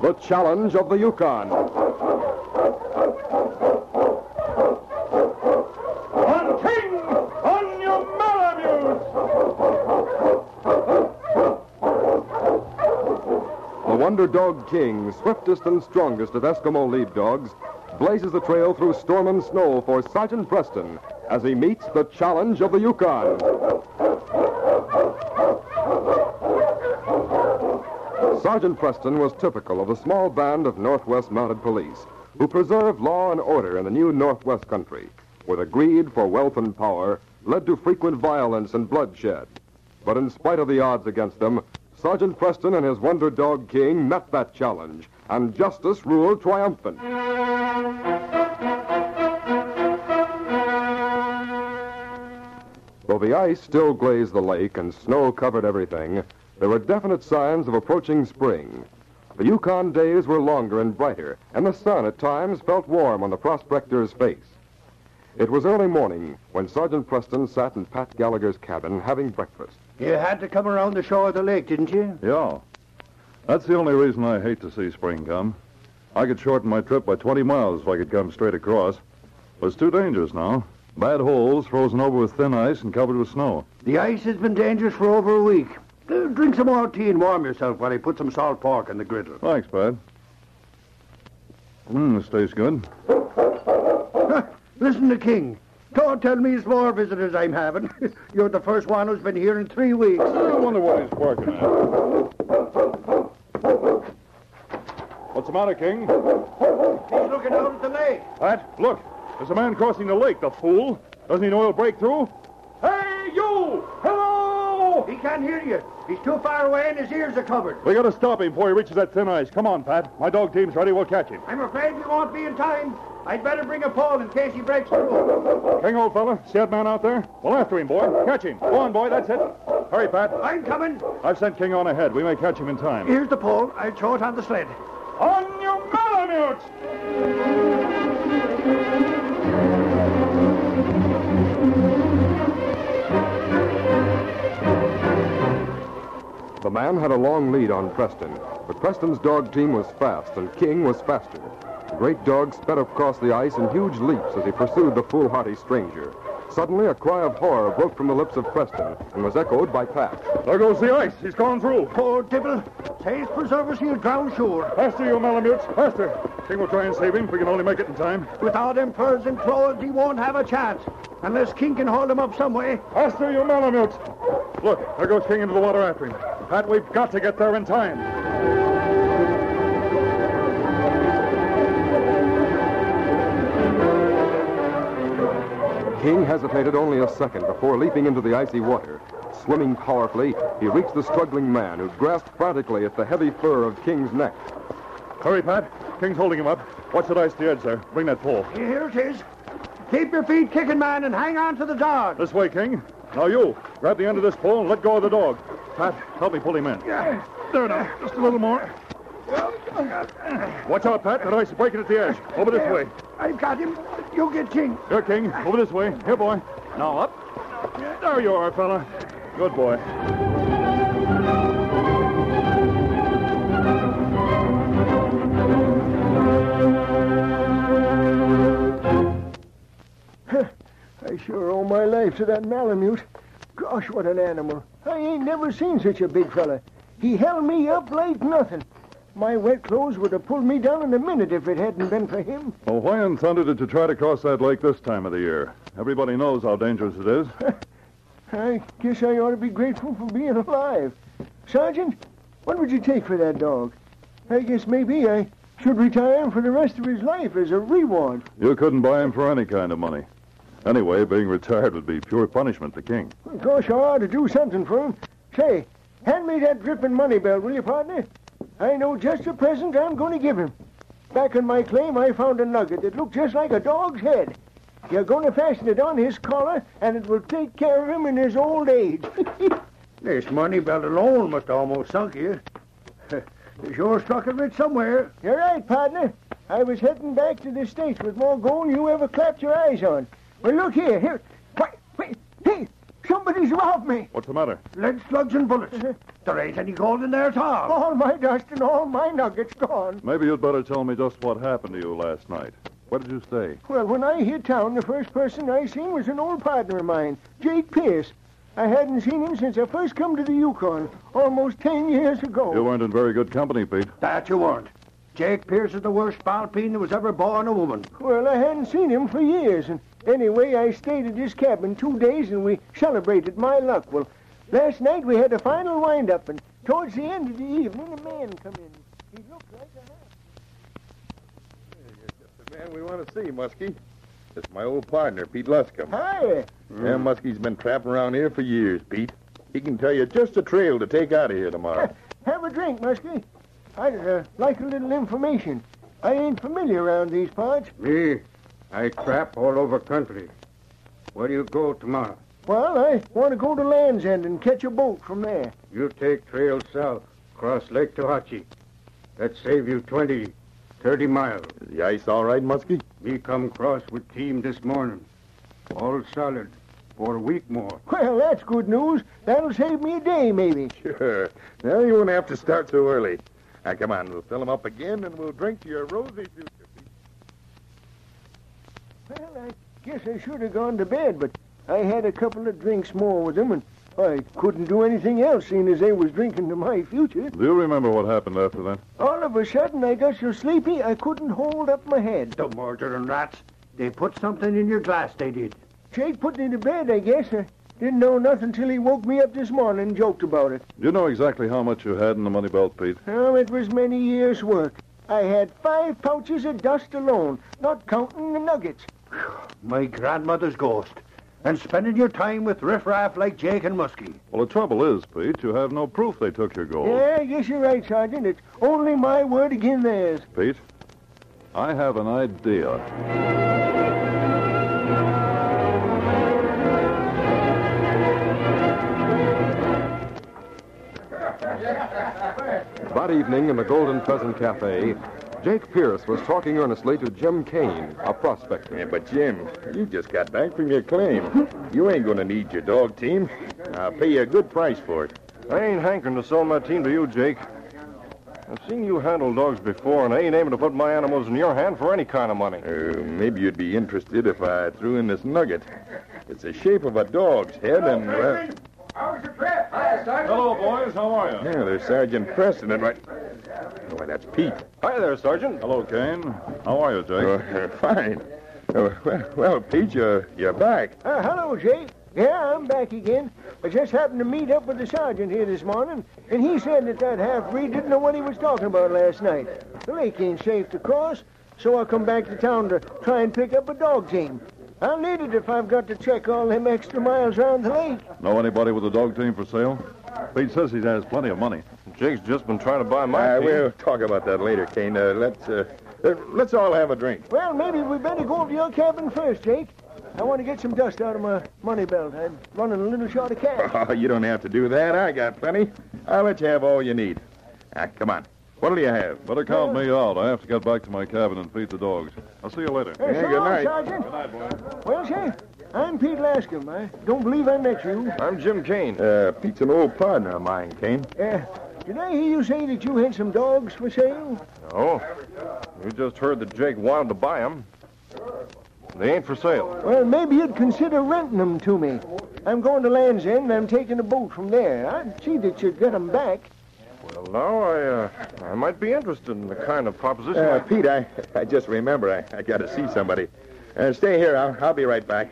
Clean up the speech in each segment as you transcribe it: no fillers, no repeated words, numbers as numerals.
The Challenge of the Yukon. On King! On your Malamute! The Wonder Dog King, swiftest and strongest of Eskimo lead dogs, blazes the trail through storm and snow for Sergeant Preston as he meets the Challenge of the Yukon. Sergeant Preston was typical of the small band of Northwest Mounted Police who preserved law and order in the new Northwest country, where the greed for wealth and power led to frequent violence and bloodshed. But in spite of the odds against them, Sergeant Preston and his Wonder Dog King met that challenge, and justice ruled triumphant. Though the ice still glazed the lake and snow covered everything, there were definite signs of approaching spring. The Yukon days were longer and brighter, and the sun at times felt warm on the prospector's face. It was early morning when Sergeant Preston sat in Pat Gallagher's cabin having breakfast. You had to come around the shore of the lake, didn't you? Yeah. That's the only reason I hate to see spring come. I could shorten my trip by 20 miles if I could come straight across. But it's too dangerous now. Bad holes, frozen over with thin ice and covered with snow. The ice has been dangerous for over a week. Drink some more tea and warm yourself while I put some salt pork in the griddle. Thanks, Pat. This tastes good. Listen to King. Don't tell me it's more visitors I'm having. You're the first one who's been here in 3 weeks. I wonder what he's barking at. What's the matter, King? He's looking out at the lake. Pat, look. There's a man crossing the lake, the fool. Doesn't he know he'll break through? Hey, you! Hello! He can't hear you. He's too far away and his ears are covered. We gotta stop him before he reaches that thin ice. Come on, Pat. My dog team's ready. We'll catch him. I'm afraid we won't be in time. I'd better bring a pole in case he breaks through. King, old fella, see that man out there? Well, after him, boy. Catch him. Go on, boy. That's it. Hurry, Pat. I'm coming. I've sent King on ahead. We may catch him in time. Here's the pole. I'll throw it on the sled. On your Malamute! The man had a long lead on Preston, but Preston's dog team was fast and King was faster. The great dog sped across the ice in huge leaps as he pursued the foolhardy stranger. Suddenly, a cry of horror broke from the lips of Preston and was echoed by Pat. There goes the ice. He's gone through. Poor Dibble. Say his preservers, he'll drown sure. Faster, you Malamutes. Faster. King will try and save him if we can only make it in time. With all them furs and claws, he won't have a chance. Unless King can hold him up some way. Faster, you Malamutes. Look, there goes King into the water after him. Pat, we've got to get there in time. King hesitated only a second before leaping into the icy water. Swimming powerfully, he reached the struggling man, who grasped frantically at the heavy fur of King's neck. Hurry, Pat. King's holding him up. Watch that ice at the edge there. Bring that pole. Here it is. Keep your feet kicking, man, and hang on to the dog. This way, King. Now you, grab the end of this pole and let go of the dog. Pat, help me pull him in. Yeah. There now. Just a little more. Watch out, Pat. That ice is breaking at the edge. Over this way. I've got him. You get King. Here, King. Over this way. Here, boy. Now up. There you are, fella. Good boy. I sure owe my life to that Malamute. Gosh, what an animal. I ain't never seen such a big fella. He held me up like nothing. My wet clothes would have pulled me down in a minute if it hadn't been for him. Well, why in thunder did you try to cross that lake this time of the year? Everybody knows how dangerous it is. I guess I ought to be grateful for being alive. Sergeant, what would you take for that dog? I guess maybe I should retire him for the rest of his life as a reward. You couldn't buy him for any kind of money. Anyway, being retired would be pure punishment to King. Gosh, I ought to do something for him. Say, hand me that dripping money belt, will you, partner? I know just the present I'm going to give him. Back in my claim, I found a nugget that looked just like a dog's head. You're going to fasten it on his collar, and it will take care of him in his old age. This money belt alone must almost sunk you. You sure struck it rich somewhere. You're right, partner. I was heading back to the States with more gold than you ever clapped your eyes on. Well, look here. Wait. Hey, some Somebody's robbed me. What's the matter? Lead slugs and bullets. There ain't any gold in there at all. All my dust and all my nuggets gone. Maybe you'd better tell me just what happened to you last night. Where did you stay? Well, when I hit town, the first person I seen was an old partner of mine, Jake Pierce. I hadn't seen him since I first come to the Yukon, almost 10 years ago. You weren't in very good company, Pete. That you weren't. Jake Pierce is the worst spalpeen that was ever born a woman. Well, I hadn't seen him for years, and anyway, I stayed at his cabin 2 days, and we celebrated my luck. Well, last night we had a final wind-up, and towards the end of the evening, a man come in. He looked like a Just the man we want to see, Muskie. It's my old partner, Pete Luscombe. Hi. Yeah, Muskie's been trapping around here for years, Pete. He can tell you just a trail to take out of here tomorrow. Have a drink, Muskie. I'd like a little information. I ain't familiar around these parts. Me, I trap all over country. Where do you go tomorrow? Well, I want to go to Land's End and catch a boat from there. You take trail south, cross Lake Tohatchee. That save you 20, 30 miles. Is the ice all right, Muskie? Me come cross with team this morning. All solid for a week more. Well, that's good news. That'll save me a day, maybe. Sure. Now you won't have to start so early. Now, come on, we'll fill them up again, and we'll drink to your rosy future, Pete. Well, I guess I should have gone to bed, but I had a couple of drinks more with them, and I couldn't do anything else, seeing as they was drinking to my future. Do you remember what happened after that? All of a sudden, I got so sleepy, I couldn't hold up my head. The murdering rats. They put something in your glass, they did. Jake put me to bed, I guess. I didn't know nothing till he woke me up this morning and joked about it. Do you know exactly how much you had in the money belt, Pete? Oh, it was many years' work. I had 5 pouches of dust alone, not counting the nuggets. My grandmother's ghost. And spending your time with riffraff like Jake and Muskie. Well, the trouble is, Pete, you have no proof they took your gold. Yeah, I guess you're right, Sergeant. It's only my word against theirs. Pete, I have an idea. That evening in the Golden Pheasant Cafe, Jake Pierce was talking earnestly to Jim Kane, a prospector. Yeah, but, Jim, you just got back from your claim. You ain't going to need your dog team. I'll pay you a good price for it. I ain't hankering to sell my team to you, Jake. I've seen you handle dogs before, and I ain't able to put my animals in your hand for any kind of money. Maybe you'd be interested if I threw in this nugget. It's the shape of a dog's head, and... How was your trip? Hi, Sergeant. Hello, boys. How are you? yeah, there's Sergeant Preston, and right... Why, that's Pete. Hi there, Sergeant. Hello, Kane. How are you, Jake? Fine. Well, Pete, you're back. Hello, Jake. Yeah, I'm back again. I just happened to meet up with the sergeant here this morning, and he said that half-breed didn't know what he was talking about last night. The lake ain't safe to cross, so I come back to town to try and pick up a dog team. I'll need it if I've got to trek all them extra miles around the lake. Know anybody with a dog team for sale? Pete says he has plenty of money. Jake's just been trying to buy my team. We'll talk about that later, Kane. Let's all have a drink. Well, maybe we better go over to your cabin first, Jake. I want to get some dust out of my money belt. I'm running a little short of cash. Oh, you don't have to do that. I got plenty. I'll let you have all you need. Come on. What'll you have? Better count me out. I have to get back to my cabin and feed the dogs. I'll see you later. Hey, Yeah, so good long, night. Sergeant. Good night, boys. Well, sir, I'm Pete Lascombe. I don't believe I met you. I'm Jim Kane. Pete's an old partner of mine, Kane. Did I hear you say that you had some dogs for sale? Oh, you just heard that Jake wanted to buy them. They ain't for sale. Well, maybe you'd consider renting them to me. I'm going to Land's End, and I'm taking a boat from there. I'd see that you'd get them back. Well, now, I might be interested in the kind of proposition. Pete, I just remember I got to see somebody. Stay here. I'll be right back.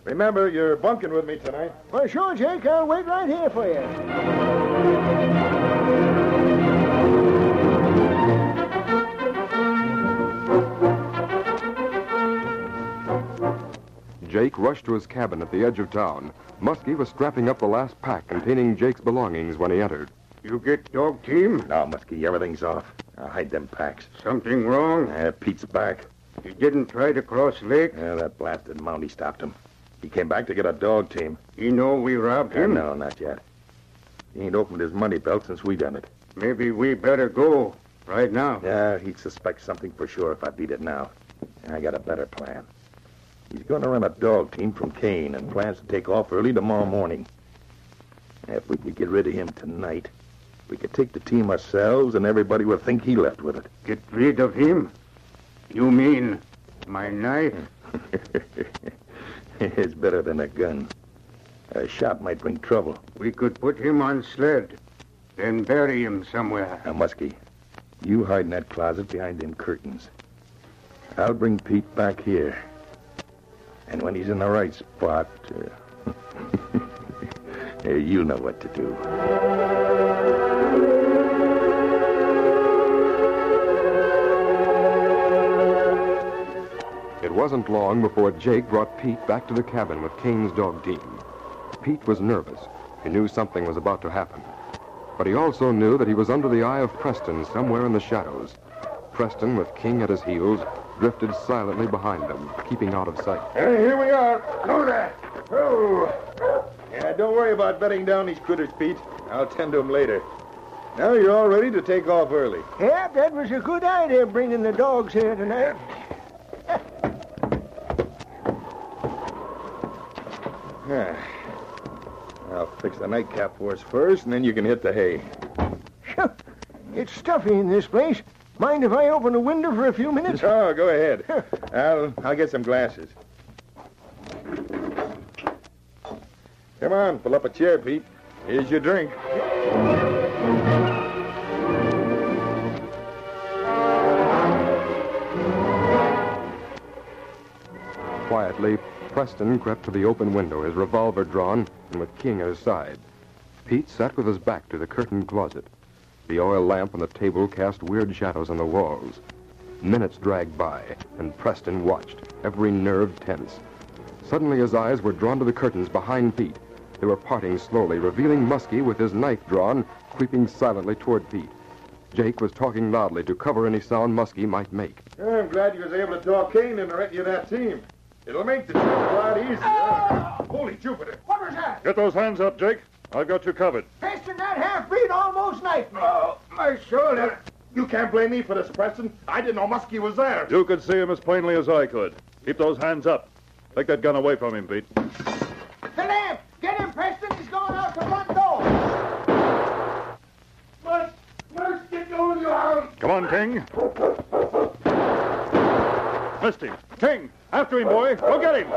Remember, you're bunking with me tonight. Well, sure, Jake. I'll wait right here for you. Jake rushed to his cabin at the edge of town. Muskie was strapping up the last pack containing Jake's belongings when he entered. You get dog team? No, Muskie, everything's off. I'll hide them packs. Something wrong? Pete's back. He didn't try to cross lake? Yeah, that blasted Mountie stopped him. He came back to get a dog team. He know we robbed him? No, not yet. He ain't opened his money belt since we done it. Maybe we better go right now. Yeah, he'd suspect something for sure if I beat it now. I got a better plan. He's going to run a dog team from Kane and plans to take off early tomorrow morning. If we could get rid of him tonight, we could take the team ourselves and everybody would think he left with it. Get rid of him? You mean my knife? It's better than a gun. A shot might bring trouble. We could put him on sled, then bury him somewhere. Now, Muskie, you hide in that closet behind them curtains. I'll bring Pete back here. And when he's in the right spot, you'll know what to do. It wasn't long before Jake brought Pete back to the cabin with Kane's dog team. Pete was nervous. He knew something was about to happen. But he also knew that he was under the eye of Preston somewhere in the shadows. Preston, with King at his heels, drifted silently behind them, keeping out of sight. Hey, here we are. Go there. Oh. Yeah, don't worry about bedding down these critters, Pete. I'll tend to them later. Now you're all ready to take off early. Yeah, that was a good idea, bringing the dogs here tonight. Yeah. I'll fix the nightcap for us first, and then you can hit the hay. It's stuffy in this place. Mind if I open the window for a few minutes? Oh, go ahead. I'll get some glasses. Come on, pull up a chair, Pete. Here's your drink. Quietly, Preston crept to the open window, his revolver drawn, and with King at his side. Pete sat with his back to the curtained closet. The oil lamp on the table cast weird shadows on the walls. Minutes dragged by, and Preston watched, every nerve tense. Suddenly his eyes were drawn to the curtains behind Pete. They were parting slowly, revealing Muskie with his knife drawn, creeping silently toward Pete. Jake was talking loudly to cover any sound Muskie might make. I'm glad you was able to talk Kane into wrecking you that team. It'll make the trip a lot easier. Holy Jupiter. What was that? Get those hands up, Jake. I've got you covered. Preston, that half-breed almost knifed me. Oh, my shoulder. You can't blame me for this, Preston. I didn't know Muskie was there. You could see him as plainly as I could. Keep those hands up. Take that gun away from him, Pete. The lamp! Get him, Preston! He's going out the front door! Let's get going, you hound. Come on, King. Missed him. King, after him, boy. Go get him.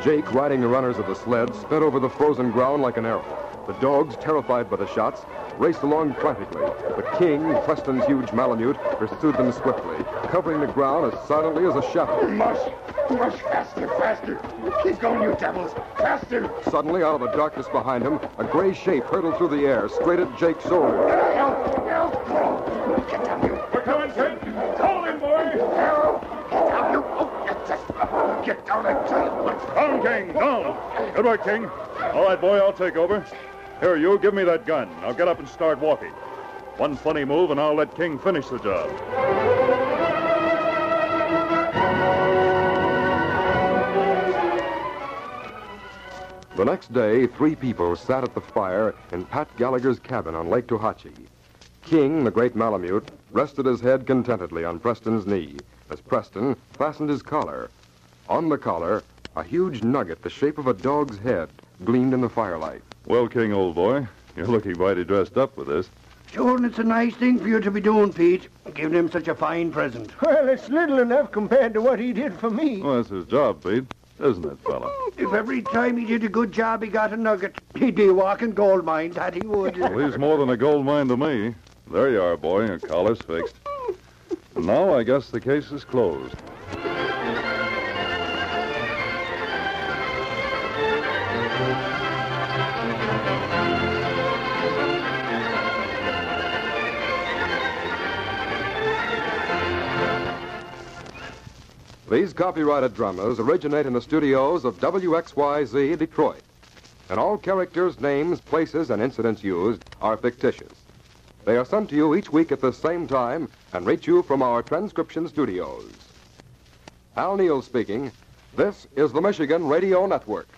Jake, riding the runners of the sled, sped over the frozen ground like an arrow. The dogs, terrified by the shots, raced along frantically. But King, Preston's huge Malamute, pursued them swiftly, covering the ground as silently as a shadow. Mush, faster. Keep going, you devils. Faster. Suddenly, out of the darkness behind him, a gray shape hurtled through the air, straight at Jake's shoulder. Help. Get down, you. We're coming, King. Hold him, boy. Help. Get down, you. Oh, get down, I tell you. Down, King, down. Good work, King. All right, boy, I'll take over. Here, you, give me that gun. Now get up and start walking. One funny move, and I'll let King finish the job. The next day, 3 people sat at the fire in Pat Gallagher's cabin on Lake Tohatchee. King, the great Malamute, rested his head contentedly on Preston's knee as Preston fastened his collar. On the collar, a huge nugget the shape of a dog's head gleamed in the firelight. Well, King, old boy, you're looking mighty dressed up with this. Sure, and it's a nice thing for you to be doing, Pete. Giving him such a fine present. Well, it's little enough compared to what he did for me. Well, that's his job, Pete. Isn't it, fella? If every time he did a good job he got a nugget, he'd be a walking gold mine, that he would. Well, he's more than a gold mine to me. There you are, boy. Your collar's fixed. And now I guess the case is closed. These copyrighted dramas originate in the studios of WXYZ Detroit. And all characters, names, places, and incidents used are fictitious. They are sent to you each week at the same time and reach you from our transcription studios. Hal Neal speaking. This is the Michigan Radio Network.